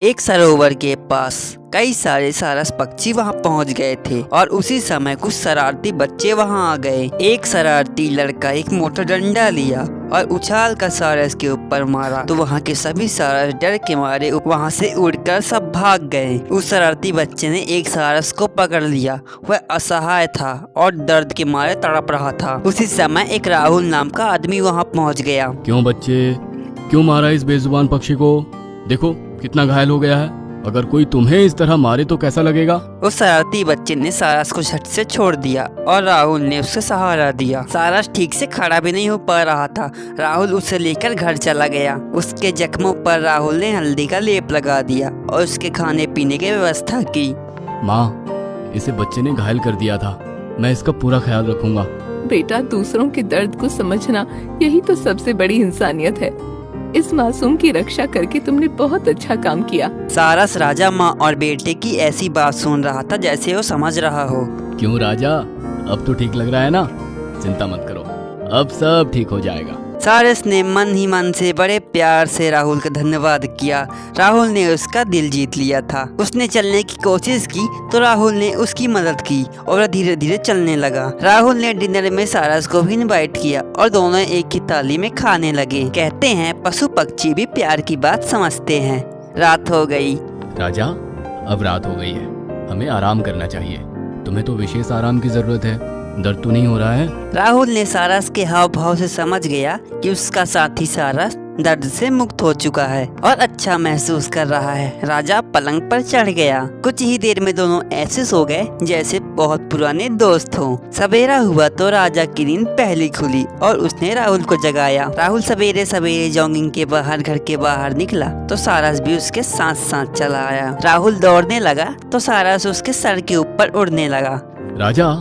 एक सरोवर के पास कई सारे सारस पक्षी वहां पहुंच गए थे और उसी समय कुछ शरारती बच्चे वहां आ गए। एक शरारती लड़का एक मोटा डंडा लिया और उछाल कर सारस के ऊपर मारा तो वहां के सभी सारस डर के मारे वहां से उड़कर सब भाग गए। उस शरारती बच्चे ने एक सारस को पकड़ लिया। वह असहाय था और दर्द के मारे तड़प रहा था। उसी समय एक राहुल नाम का आदमी वहां पहुंच गया। क्यों बच्चे, क्यों मारा इस बेजुबान पक्षी को? देखो कितना घायल हो गया है। अगर कोई तुम्हें इस तरह मारे तो कैसा लगेगा? उस शरारती बच्चे ने सारस को झट से छोड़ दिया और राहुल ने उसे सहारा दिया। सारस ठीक से खड़ा भी नहीं हो पा रहा था। राहुल उसे लेकर घर चला गया। उसके जख्मों पर राहुल ने हल्दी का लेप लगा दिया और उसके खाने पीने की व्यवस्था की। माँ, इसे बच्चे ने घायल कर दिया था। मैं इसका पूरा ख्याल रखूंगा। बेटा, दूसरों के दर्द को समझना यही तो सबसे बड़ी इंसानियत है। इस मासूम की रक्षा करके तुमने बहुत अच्छा काम किया। सारस राजा, माँ और बेटे की ऐसी बात सुन रहा था जैसे वो समझ रहा हो। क्यों राजा, अब तो ठीक लग रहा है ना? चिंता मत करो, अब सब ठीक हो जाएगा। सारस ने मन ही मन से बड़े प्यार से राहुल का धन्यवाद किया। राहुल ने उसका दिल जीत लिया था। उसने चलने की कोशिश की तो राहुल ने उसकी मदद की और वह धीरे धीरे चलने लगा। राहुल ने डिनर में सारस को भी इनवाइट किया और दोनों एक ही थाली में खाने लगे। कहते हैं पशु पक्षी भी प्यार की बात समझते हैं। रात हो गई। राजा, अब रात हो गई है, हमें आराम करना चाहिए। तुम्हें तो विशेष आराम की जरूरत है। दर्द तो नहीं हो रहा है? राहुल ने सारस के हाव भाव से समझ गया कि उसका साथी सारस दर्द से मुक्त हो चुका है और अच्छा महसूस कर रहा है। राजा पलंग पर चढ़ गया। कुछ ही देर में दोनों ऐसे सो गए जैसे बहुत पुराने दोस्त हों। सवेरा हुआ तो राजा की नींद पहली खुली और उसने राहुल को जगाया। राहुल सवेरे सवेरे जॉगिंग के बाहर घर के बाहर निकला तो सारस भी उसके साथ साथ चला आया। राहुल दौड़ने लगा तो सारस उसके सर के ऊपर उड़ने लगा। राजा,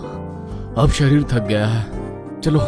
अब शरीर थक गया है, चलो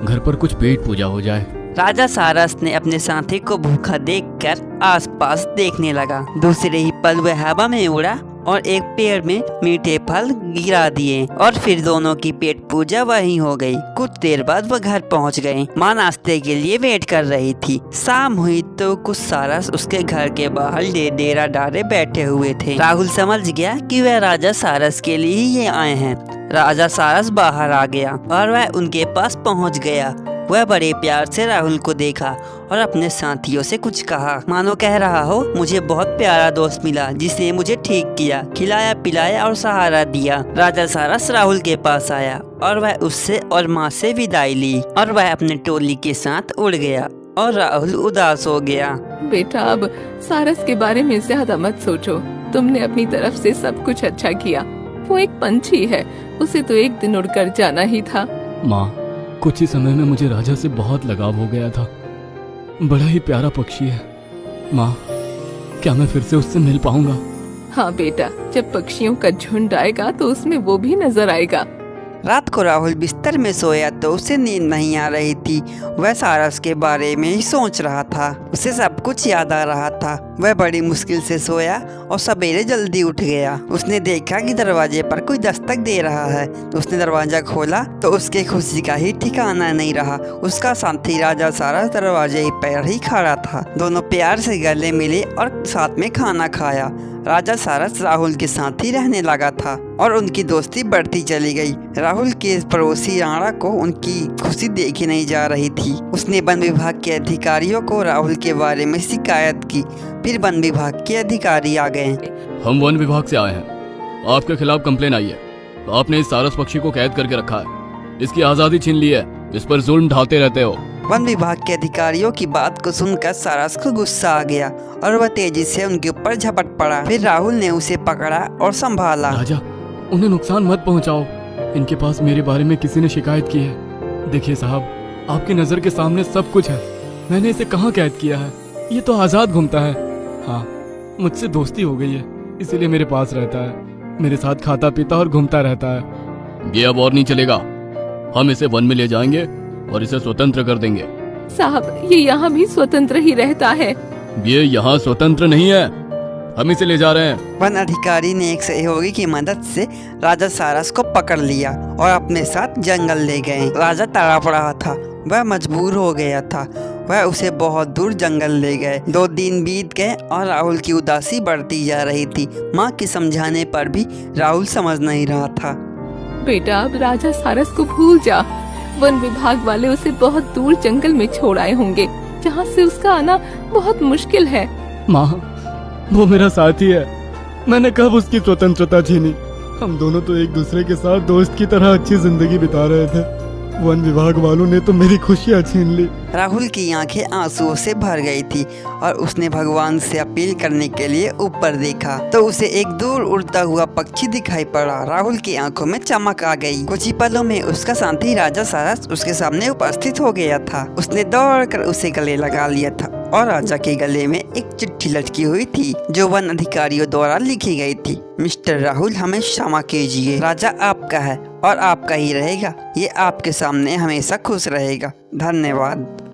घर पर कुछ पेट पूजा हो जाए। राजा सारस ने अपने साथी को भूखा देखकर आसपास देखने लगा। दूसरे ही पल वह हवा में उड़ा और एक पेड़ में मीठे फल गिरा दिए और फिर दोनों की पेट पूजा वहीं हो गई। कुछ देर बाद वह घर पहुंच गए। माँ नाश्ते के लिए वेट कर रही थी। शाम हुई तो कुछ सारस उसके घर के बाहर डेरा डाले बैठे हुए थे। राहुल समझ गया कि वह राजा सारस के लिए ही ये आए हैं। राजा सारस बाहर आ गया और वह उनके पास पहुंच गया। वह बड़े प्यार से राहुल को देखा और अपने साथियों से कुछ कहा, मानो कह रहा हो मुझे बहुत प्यारा दोस्त मिला जिसने मुझे ठीक किया, खिलाया पिलाया और सहारा दिया। राजा सारस राहुल के पास आया और वह उससे और माँ से विदाई ली और वह अपने टोली के साथ उड़ गया और राहुल उदास हो गया। बेटा, अब सारस के बारे में ज्यादा मत सोचो। तुमने अपनी तरफ से सब कुछ अच्छा किया। वो एक पंछी है, उसे तो एक दिन उड़कर जाना ही था। माँ, कुछ ही समय में मुझे राजा से बहुत लगाव हो गया था। बड़ा ही प्यारा पक्षी है। माँ, क्या मैं फिर से उससे मिल पाऊंगा? हाँ बेटा, जब पक्षियों का झुंड आएगा तो उसमें वो भी नजर आएगा। रात को राहुल बिस्तर में सोया तो उसे नींद नहीं आ रही थी। वह सारस के बारे में ही सोच रहा था। उसे सब कुछ याद आ रहा था। वह बड़ी मुश्किल से सोया और सवेरे जल्दी उठ गया। उसने देखा कि दरवाजे पर कोई दस्तक दे रहा है तो उसने दरवाजा खोला तो उसके खुशी का ही ठिकाना नहीं रहा। उसका साथी राजा सारस दरवाजे पर ही खड़ा था। दोनों प्यार से गले मिले और साथ में खाना खाया। राजा सारस राहुल के साथ ही रहने लगा था और उनकी दोस्ती बढ़ती चली गई। राहुल के पड़ोसी राणा को उनकी खुशी देखी नहीं जा रही थी। उसने वन विभाग के अधिकारियों को राहुल के बारे में शिकायत की। फिर वन विभाग के अधिकारी आ गए। हम वन विभाग से आए हैं, आपके खिलाफ कंप्लेन आई है। आपने इस सारस पक्षी को कैद करके रखा है, इसकी आजादी छीन ली है, इस पर जुल्म ढाते रहते हो। वन विभाग के अधिकारियों की बात को सुनकर सारस को गुस्सा आ गया और वह तेजी से उनके ऊपर झपट पड़ा। फिर राहुल ने उसे पकड़ा और संभाला। राजा, उन्हें नुकसान मत पहुंचाओ। इनके पास मेरे बारे में किसी ने शिकायत की है। देखिए साहब, आपकी नजर के सामने सब कुछ है। मैंने इसे कहाँ कैद किया है? ये तो आजाद घूमता है। हाँ, मुझसे दोस्ती हो गई है, इसीलिए मेरे पास रहता है। मेरे साथ खाता पीता और घूमता रहता है। ये अब और नहीं चलेगा। हम इसे वन में ले जाएंगे और इसे स्वतंत्र कर देंगे। साहब, ये यहाँ भी स्वतंत्र ही रहता है। ये यहाँ स्वतंत्र नहीं है, हम इसे ले जा रहे हैं। वन अधिकारी ने एक सहयोगी की मदद से राजा सारस को पकड़ लिया और अपने साथ जंगल ले गए। राजा तड़प रहा था वह मजबूर हो गया था। वह उसे बहुत दूर जंगल ले गए। 2 दिन बीत गए और राहुल की उदासी बढ़ती जा रही थी। माँ के समझाने पर भी राहुल समझ नहीं रहा था। बेटा, अब राजा सारस को भूल जा। वन विभाग वाले उसे बहुत दूर जंगल में छोड़ आए होंगे, जहाँ से उसका आना बहुत मुश्किल है। माँ, वो मेरा साथी है। मैंने कब उसकी स्वतंत्रता छीनी? हम दोनों तो एक दूसरे के साथ दोस्त की तरह अच्छी जिंदगी बिता रहे थे। वन विभाग वालों ने तो मेरी खुशियाँ छीन ली। राहुल की आंखें आंसुओं से भर गई थी और उसने भगवान से अपील करने के लिए ऊपर देखा तो उसे एक दूर उड़ता हुआ पक्षी दिखाई पड़ा। राहुल की आंखों में चमक आ गई। कुछ ही पलों में उसका साथी राजा सारस उसके सामने उपस्थित हो गया था। उसने दौड़कर उसे गले लगा लिया था और राजा के गले में एक चिट्ठी लटकी हुई थी जो वन अधिकारियों द्वारा लिखी गई थी। मिस्टर राहुल, हमें क्षमा कीजिए। राजा आपका है और आपका ही रहेगा। ये आपके सामने हमेशा खुश रहेगा। धन्यवाद।